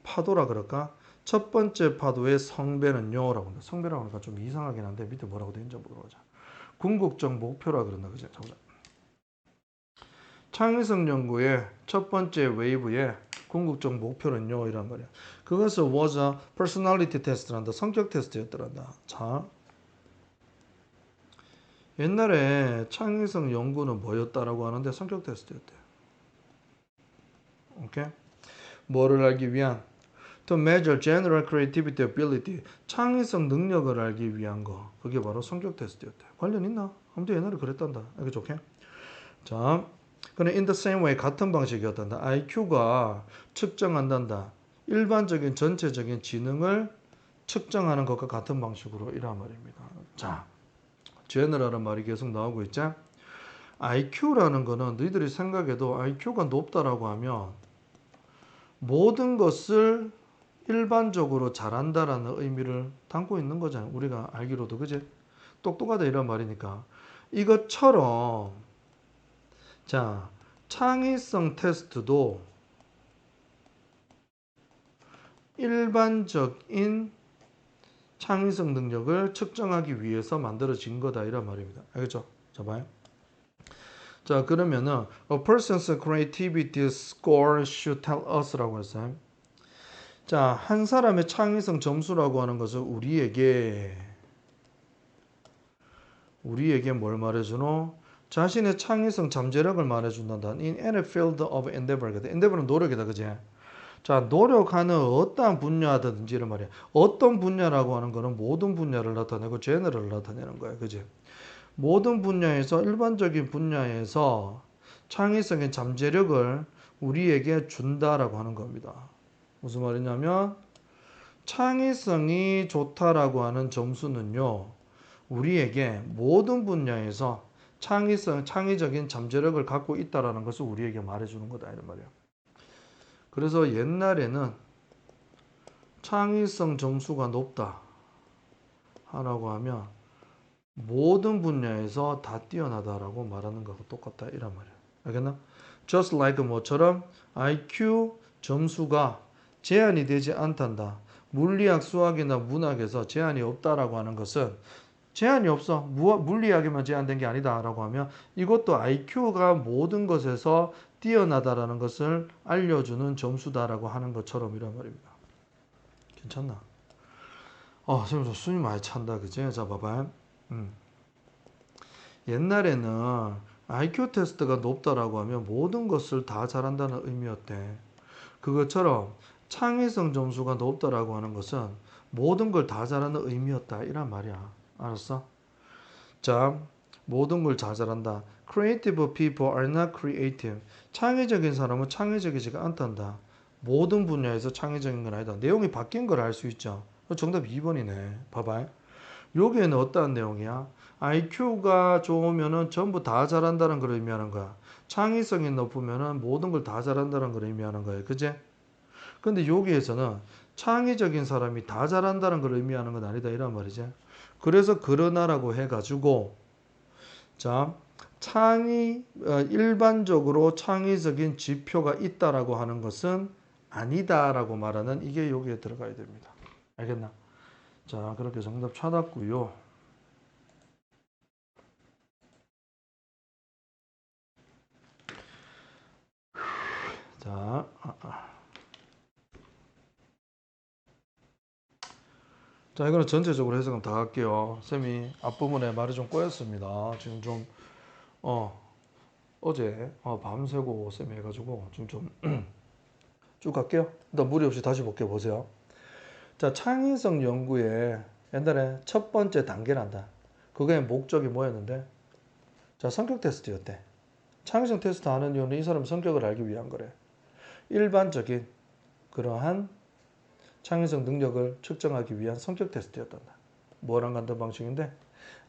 파도라 그럴까? 첫 번째 파도의 성배는요 라고 합니다. 성배라고 하니까 좀 이상하긴 한데 밑에 뭐라고 되는지 한번 보자. 궁극적 목표라 그런다. 그죠? 창의성 연구의 첫 번째 웨이브의 궁극적 목표는요 이란 말이야. 그것은 was a personality test란다. 성격 테스트였더란다. 자, 옛날에 창의성 연구는 뭐였다라고 하는데 성격 테스트였대. 오케이? 뭐를 알기 위한? To measure general creativity ability. 창의성 능력을 알기 위한 거. 그게 바로 성격 테스트였대. 관련 있나? 아무튼 옛날에 그랬단다. 알겠죠? 오케이? 자, 그는 in the same way 같은 방식이었단다. IQ가 측정한단다. 일반적인 전체적인 지능을 측정하는 것과 같은 방식으로 이란 말입니다. 자, general은 말이 계속 나오고 있죠. IQ라는 거는 너희들이 생각해도 IQ가 높다라고 하면 모든 것을 일반적으로 잘한다라는 의미를 담고 있는 거잖아요. 우리가 알기로도, 그지? 똑똑하다 이런 말이니까. 이것처럼, 자, 창의성 테스트도 일반적인 창의성 능력을 측정하기 위해서 만들어진 거다 이런 말입니다. 알겠죠? 자, 봐요. 자, 그러면은 a person's creativity score should tell us라고 했어요. 자, 한 사람의 창의성 점수라고 하는 것은 우리에게 뭘 말해주노? 자신의 창의성 잠재력을 말해준단다. In any field of endeavor. endeavor는 노력이다, 그지? 자, 노력하는 어떠한 분야든지를 말이야. 어떤 분야라고 하는 거는 모든 분야를 나타내고 제너럴을 나타내는 거야, 그지? 모든 분야에서 일반적인 분야에서 창의성의 잠재력을 우리에게 준다라고 하는 겁니다. 무슨 말이냐면 창의성이 좋다라고 하는 점수는요, 우리에게 모든 분야에서 창의적인 잠재력을 갖고 있다라는 것을 우리에게 말해주는 거다 이런 말이에요. 그래서 옛날에는 창의성 점수가 높다 하라고 하면 모든 분야에서 다 뛰어나다라고 말하는 거하고 똑같다 이란 말이에요. 알겠나? Just like 뭐처럼 IQ 점수가 제한이 되지 않단다. 물리학, 수학이나 문학에서 제한이 없다라고 하는 것은 제한이 없어. 물리학에만 제한된 게 아니다라고 하면 이것도 IQ가 모든 것에서 뛰어나다라는 것을 알려주는 점수다라고 하는 것처럼 이란 말입니다. 괜찮나? 선생님 숨이 많이 찬다, 그지? 자, 봐봐. 옛날에는 IQ 테스트가 높다라고 하면 모든 것을 다 잘한다는 의미였대. 그것처럼 창의성 점수가 높다라고 하는 것은 모든 걸 다 잘하는 의미였다. 이란 말이야. 알았어? 자, 모든 걸 다 잘한다. Creative people are not creative. 창의적인 사람은 창의적이지가 않단다. 모든 분야에서 창의적인 건 아니다. 내용이 바뀐 걸 알 수 있죠. 정답 2번이네. 봐봐. 여기에는 어떠한 내용이야? IQ가 좋으면은 전부 다 잘한다는 걸 의미하는 거야. 창의성이 높으면은 모든 걸 다 잘한다는 걸 의미하는 거야. 그지? 근데 여기에서는 창의적인 사람이 다 잘한다는 걸 의미하는 건 아니다. 이란 말이지. 그래서 그러나라고 해가지고, 자, 일반적으로 창의적인 지표가 있다라고 하는 것은 아니다라고 말하는 이게 여기에 들어가야 됩니다. 알겠나? 자, 그렇게 정답 찾았고요. 자, 자, 이거는 전체적으로 해석은 다 할게요. 쌤이 앞부분에 말이 좀 꼬였습니다. 지금 좀, 어제 밤새고 쌤이 해가지고 지금 좀 쭉 갈게요. 일단 무리 없이 다시 볼게요. 보세요. 자, 창의성 연구의 옛날에 첫 번째 단계란다. 그거의 목적이 뭐였는데? 자, 성격 테스트였대. 창의성 테스트 하는 이유는 이 사람 성격을 알기 위한 거래. 일반적인 그러한 창의성 능력을 측정하기 위한 성격 테스트였단다. 뭐랑 같은 방식인데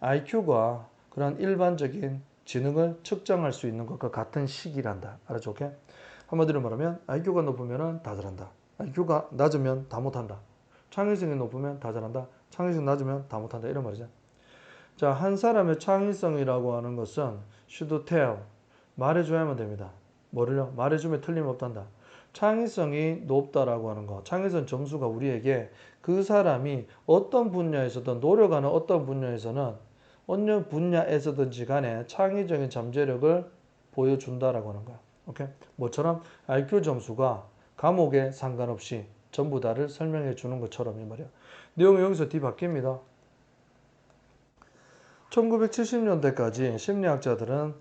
IQ가 그런 일반적인 지능을 측정할 수 있는 것과 같은 식이란다. 알았죠? 오케이? 한마디로 말하면 IQ가 높으면 다 잘한다. IQ가 낮으면 다 못한다. 창의성이 높으면 다 잘한다. 창의성 낮으면 다 못한다. 이런 말이죠. 자, 한 사람의 창의성이라고 하는 것은 should tell. 말해줘야만 됩니다. 뭐를요? 말해주면 틀림없단다. 창의성이 높다라고 하는 거. 창의성 점수가 우리에게 그 사람이 어떤 분야에서든 노력하는 어떤 분야에서는 어느 분야에서든지 간에 창의적인 잠재력을 보여준다라고 하는 거야. 오케이? 뭐처럼 IQ 점수가 과목에 상관없이 전부 다를 설명해 주는 것처럼 이 말이야. 내용이 여기서 뒤바뀝니다. 1970년대까지 심리학자들은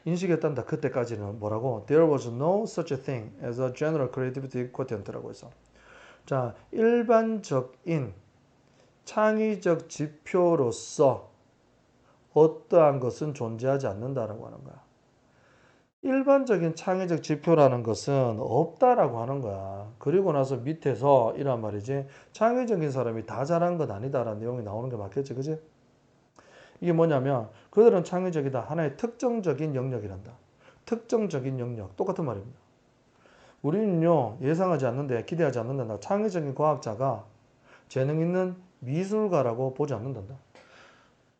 인식했단다. 그때까지는 뭐라고? There was no such a thing as a general creativity quotient라고 해서. 자, 일반적인 창의적 지표로서 어떠한 것은 존재하지 않는다라고 하는 거야. 일반적인 창의적 지표라는 것은 없다라고 하는 거야. 그리고 나서 밑에서 이란 말이지. 창의적인 사람이 다 잘한 건 아니다라는 내용이 나오는 게 맞겠지, 그지? 이게 뭐냐면 그들은 창의적이다. 하나의 특정적인 영역이란다. 특정적인 영역. 똑같은 말입니다. 우리는요, 예상하지 않는데, 기대하지 않는다. 창의적인 과학자가 재능 있는 미술가라고 보지 않는단다.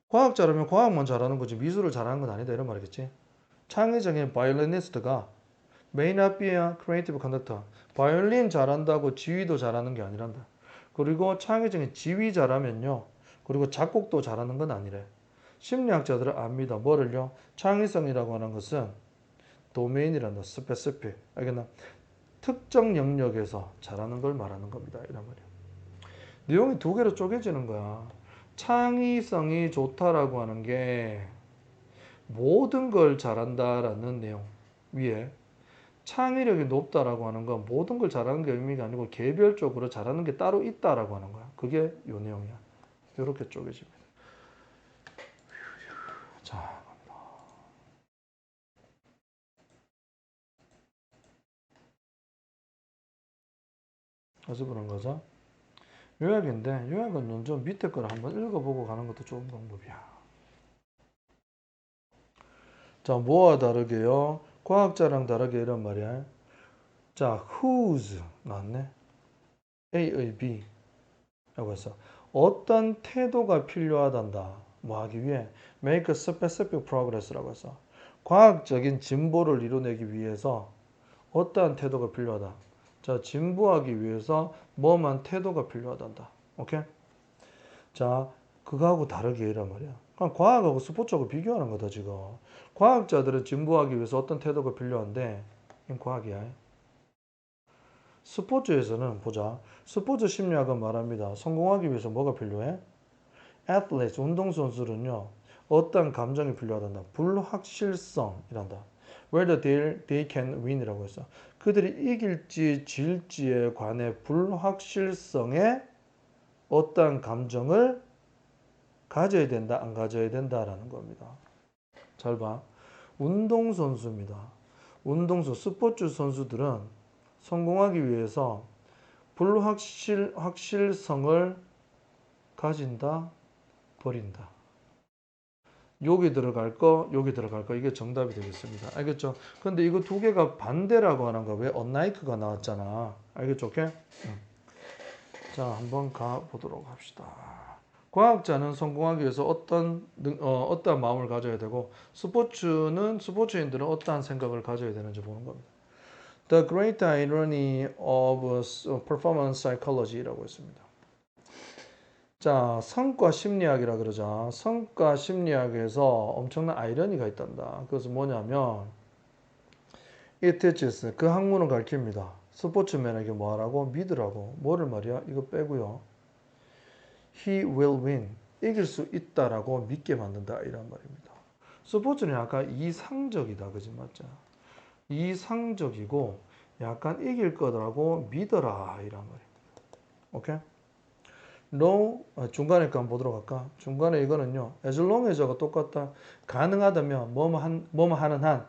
과학자라면 과학만 잘하는 거지 미술을 잘하는 건 아니다. 이런 말이겠지. 창의적인 바이올리니스트가 may not be a creative conductor. 바이올린 잘한다고 지휘도 잘하는 게 아니란다. 그리고 창의적인 지휘 잘하면요. 그리고 작곡도 잘하는 건 아니래. 심리학자들은 압니다. 뭐를요? 창의성이라고 하는 것은 도메인이란다. specific. 알겠나? 특정 영역에서 잘하는 걸 말하는 겁니다. 이란 말이야. 내용이 두 개로 쪼개지는 거야. 창의성이 좋다라고 하는 게 모든 걸 잘한다라는 내용 위에 창의력이 높다라고 하는 건 모든 걸 잘하는 게 의미가 아니고 개별적으로 잘하는 게 따로 있다라고 하는 거야. 그게 요 내용이야. 이렇게 쪼개집니다. 자, 어디서 보는 거죠? 요약인데 요약은 좀 밑에 걸 한번 읽어보고 가는 것도 좋은 방법이야. 자, 뭐와 다르게요? 과학자랑 다르게 이런 말이야. 자, whose 나왔네. A의 B라고 해서 어떤 태도가 필요하단다. 뭐 하기 위해 make a specific progress라고 해서 과학적인 진보를 이뤄내기 위해서 어떠한 태도가 필요하다. 자, 진보하기 위해서 뭐만 태도가 필요하단다. 오케이? 자, 그거하고 다르게 이란 말이야. 그럼 과학하고 스포츠하고 비교하는 거다, 지금. 과학자들은 진보하기 위해서 어떤 태도가 필요한데, 이건 과학이야. 스포츠에서는 보자. 스포츠 심리학은 말합니다. 성공하기 위해서 뭐가 필요해? athletes, 운동선수는요. 어떤 감정이 필요하단다. 불확실성이란다. Whether they can win이라고 했어. 그들이 이길지 질지에 관해 불확실성에 어떤 감정을 가져야 된다, 안 가져야 된다라는 겁니다. 잘 봐. 운동선수입니다. 스포츠 선수들은 성공하기 위해서 확실성을 가진다, 버린다. 여기 들어갈 거, 여기 들어갈 거. 이게 정답이 되겠습니다. 알겠죠? 근데 이거 두 개가 반대라고 하는 거 왜 unlike가 나왔잖아. 알겠죠? 오케이? 자, 한번 가보도록 합시다. 과학자는 성공하기 위해서 어떠한 마음을 가져야 되고, 스포츠인들은 어떠한 생각을 가져야 되는지 보는 겁니다. The Great Irony of Performance Psychology라고 했습니다. 자, 성과 심리학이라 그러자. 성과 심리학에서 엄청난 아이러니가 있단다. 그것은 뭐냐면 it teaches 그 학문을 가르칩니다. 스포츠맨에게 뭐 하라고? 믿으라고. 뭐를 말이야? 이거 빼고요. He will win. 이길 수 있다라고 믿게 만든다. 이란 말입니다. 스포츠는 약간 이상적이다. 그지 맞죠? 이상적이고 약간 이길 거라고 믿어라. 이란 말입니다. 오케이? No, 중간에 거 한번 보도록 할까? 중간에 이거는요. as long as가 똑같다. 가능하다면 뭐뭐 하는 한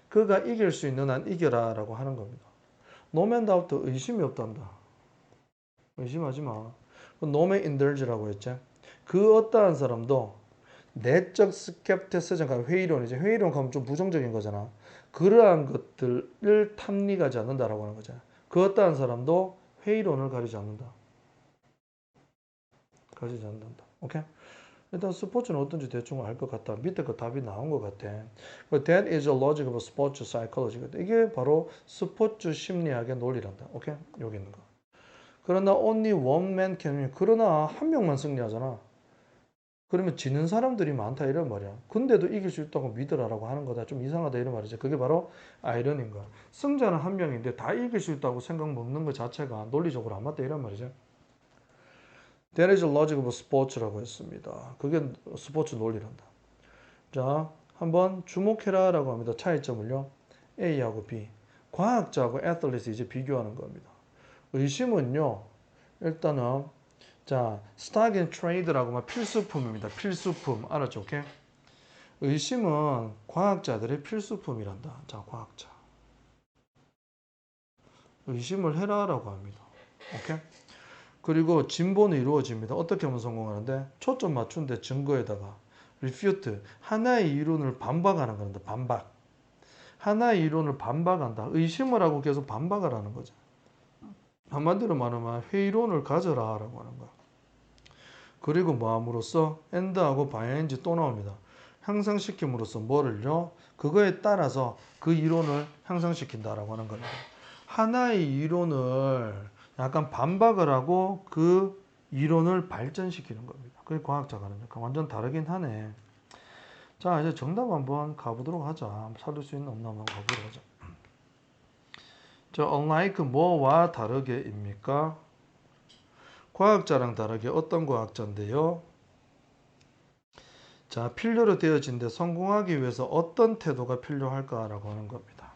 그가 이길 수 있는 한 이겨라 라고 하는 겁니다. No man doubt 의심이 없단다. 의심하지 마. No man indulge라고 했지. 그 어떠한 사람도 내적 스캡티시즘, 회의론이지. 회의론 가면 좀 부정적인 거잖아. 그러한 것들을 탐닉하지 않는다라고 하는 거잖아. 그 어떠한 사람도 회의론을 가리지 않는다. 가지지 않는다. 오케이? 일단 스포츠는 어떤지 대충 알 것 같다. 밑에 거 답이 나온 것 같아. That is a logic of sports psychology. 이게 바로 스포츠 심리학의 논리란다. 오케이? 여기 있는 거. 그러나 only one man can win. 그러나 한 명만 승리하잖아. 그러면 지는 사람들이 많다 이런 말이야. 근데도 이길 수 있다고 믿으라라고 하는 거다. 좀 이상하다 이런 말이지. 그게 바로 아이러니인 거야. 승자는 한 명인데 다 이길 수 있다고 생각 먹는 것 자체가 논리적으로 안 맞다 이런 말이죠. That is logic of sports라고 했습니다. 그게 스포츠 논리란다. 자, 한번 주목해라라고 합니다. 차이점을요. A하고 B. 과학자하고 애틀리트 이제 비교하는 겁니다. 의심은요. 일단은 자, stock and trade라고 막 필수품입니다. 필수품 알았죠? 오케이? 의심은 과학자들의 필수품이란다. 자, 과학자. 의심을 해라라고 합니다. 오케이? 그리고 진보는 이루어집니다. 어떻게 하면 성공하는데? 초점 맞춘데 증거에다가 refute, 하나의 이론을 반박하는 건데 반박. 하나의 이론을 반박한다. 의심을 하고 계속 반박을 하는 거죠. 한마디로 말하면 회의론을 가져라라고 하는 거야. 그리고 뭐함으로써 end하고 behind 또 나옵니다. 향상시킴으로써 뭐를요? 그거에 따라서 그 이론을 향상시킨다라고 하는 겁니다. 하나의 이론을 약간 반박을 하고 그 이론을 발전시키는 겁니다. 그게 과학자가 하는 역할. 완전 다르긴 하네. 자, 이제 정답 한번 가보도록 하자. 한번 찾을 수 있나 없나 한번 가보도록 하자. 저 unlike 뭐와 다르게입니까? 과학자랑 다르게 어떤 과학자인데요? 자, 필요로 되어진데 성공하기 위해서 어떤 태도가 필요할까라고 하는 겁니다.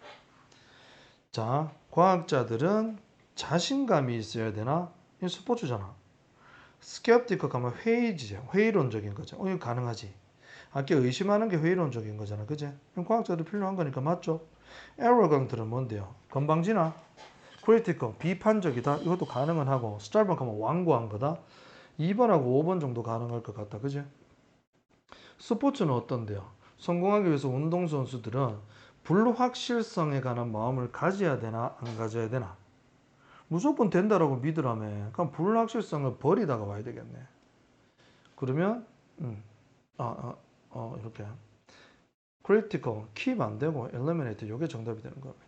자, 과학자들은 자신감이 있어야 되나? 이 스포츠잖아. skeptical 가면 회의론적인 거죠. 이거 가능하지. 아까 의심하는 게 회의론적인 거잖아. 그지? 과학자도 필요한 거니까 맞죠? arrogant는 뭔데요? 건방지나? critical, 비판적이다. 이것도 가능은 하고 stubborn 가면 완고한 거다. 2번하고 5번 정도 가능할 것 같다. 그지? 스포츠는 어떤데요? 성공하기 위해서 운동선수들은 불확실성에 관한 마음을 가져야 되나 안 가져야 되나? 무조건 된다라고 믿으라며. 그럼 불확실성을 버리다가 와야 되겠네. 그러면 이렇게 critical, keep 안 되고 eliminate 이게 정답이 되는 겁니다.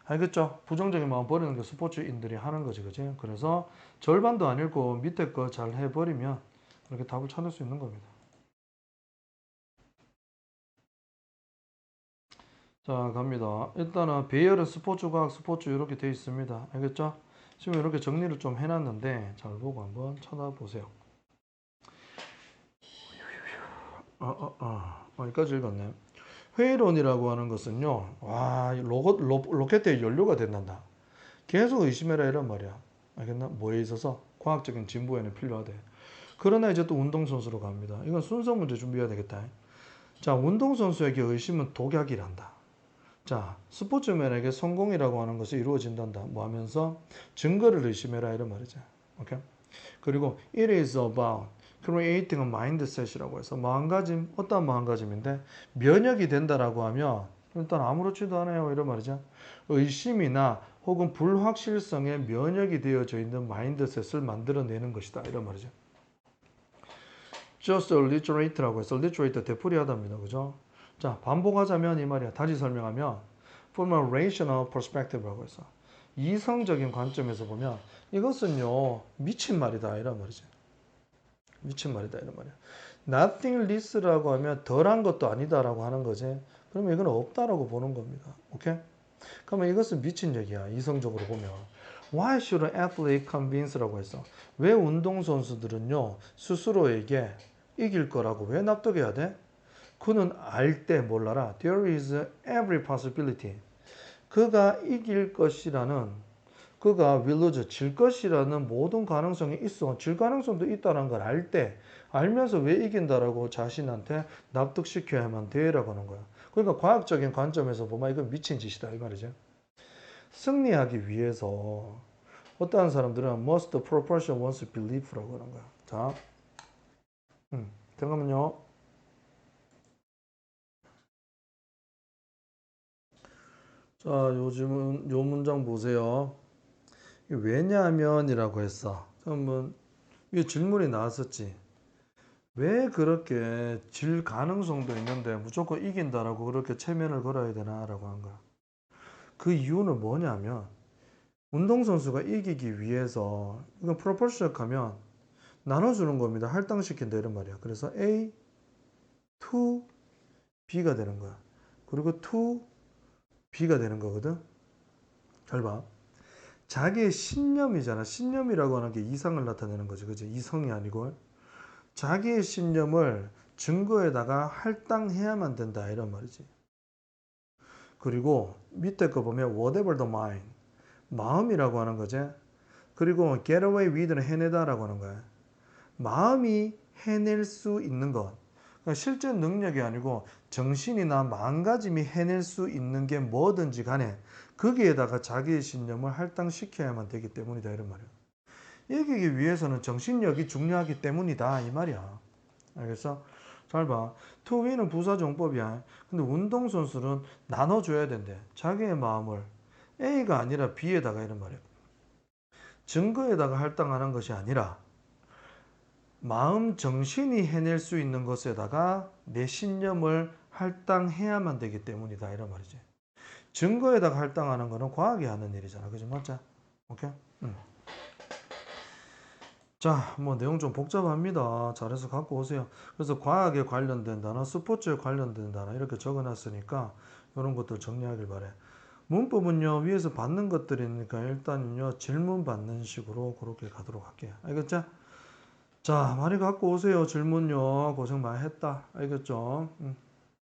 알겠죠? 부정적인 마음 버리는 게 스포츠인들이 하는 거지, 그지? 그래서 절반도 안 읽고 밑에 거 잘 해버리면 이렇게 답을 찾을 수 있는 겁니다. 자, 갑니다. 일단은 배열은 스포츠 과학, 스포츠 이렇게 되어 있습니다. 알겠죠? 지금 이렇게 정리를 좀 해놨는데 잘 보고 한번 찾아보세요. 여기까지 읽었네. 회의론이라고 하는 것은요, 로켓에 연료가 된단다. 계속 의심해라 이런 말이야. 알겠나? 뭐에 있어서? 과학적인 진보에는 필요하대. 그러나 이제 또 운동선수로 갑니다. 이건 순서 문제 준비해야 되겠다. 자, 운동선수에게 의심은 독약이란다. 자, 스포츠맨에게 성공이라고 하는 것이 이루어진단다. 뭐 하면서? 증거를 의심해라 이런 말이죠. 오케이? 그리고 it is about creating a mindset이라고 해서 마음가짐, 어떤 마음가짐인데 면역이 된다라고 하면 일단 아무렇지도 않아요 이런 말이죠. 의심이나 혹은 불확실성에 면역이 되어져 있는 마인드셋을 만들어내는 것이다 이런 말이죠. just alliterate라고 해서 alliterate 되풀이하답니다. 그죠? 자, 반복하자면 이 말이야. 다시 설명하면 from a rational perspective라고 해서 이성적인 관점에서 보면 이것은요 미친 말이다 이런 말이죠. 미친 말이다 이런 말이야. nothing less라고 하면 덜한 것도 아니다라고 하는 거지. 그러면 이건 없다라고 보는 겁니다. 오케이? 그러면 이것은 미친 얘기야. 이성적으로 보면. Why should an athlete convince라고 해서 왜 운동선수들은요 스스로에게 이길 거라고 왜 납득해야 돼? 그는 알 때 몰라라. There is every possibility. 그가 이길 것이라는 그가 will lose, 질 것이라는 모든 가능성이 있어. 질 가능성도 있다는 걸 알 때, 알면서 왜 이긴다라고 자신한테 납득시켜야만 돼라고 하는 거야. 그러니까 과학적인 관점에서 보면 이건 미친 짓이다 이 말이죠. 승리하기 위해서 어떠한 사람들은 must proportion one's belief라고 하는 거야. 자, 잠깐만요. 자, 요즘은 요 문장 보세요. 왜냐하면이라고 했어. 그러면 위에 질문이 나왔었지. 왜 그렇게 질 가능성도 있는데 무조건 이긴다라고 그렇게 체면을 걸어야 되나라고 한 거야. 그 이유는 뭐냐면 운동선수가 이기기 위해서 이건 프로포션 하면 나눠주는 겁니다. 할당시킨다 이런 말이야. 그래서 A, 2, B가 되는 거야. 그리고 2, B가 되는 거거든. 잘 봐. 자기의 신념이잖아. 신념이라고 하는 게 이상을 나타내는 거지. 그치? 이성이 아니고. 자기의 신념을 증거에다가 할당해야만 된다. 이런 말이지. 그리고 밑에 거 보면 whatever the mind. 마음이라고 하는 거지. 그리고 get away with는 해내다라고 하는 거야. 마음이 해낼 수 있는 것. 그러니까 실제 능력이 아니고 정신이나 마음가짐이 해낼 수 있는 게 뭐든지 간에 거기에다가 자기의 신념을 할당시켜야만 되기 때문이다 이런 말이야. 이기기 위해서는 정신력이 중요하기 때문이다 이 말이야. 알겠어? 잘 봐. 투위는 부사정법이야. 근데 운동선수는 나눠줘야 된대. 자기의 마음을 A가 아니라 B에다가 이런 말이야. 증거에다가 할당하는 것이 아니라 마음 정신이 해낼 수 있는 것에다가 내 신념을 할당해야만 되기 때문이다 이런 말이지. 증거에다가 할당하는 거는 과학이 하는 일이잖아. 그지 맞자? 오케이? 자, 뭐 내용 좀 복잡합니다. 잘해서 갖고 오세요. 그래서 과학에 관련된 단어, 스포츠에 관련된 단어 이렇게 적어놨으니까 이런 것들 정리하길 바래. 문법은요 위에서 받는 것들이니까 일단은요 질문 받는 식으로 그렇게 가도록 할게요. 알겠죠? 자, 많이 갖고 오세요. 질문요 고생 많이 했다. 알겠죠?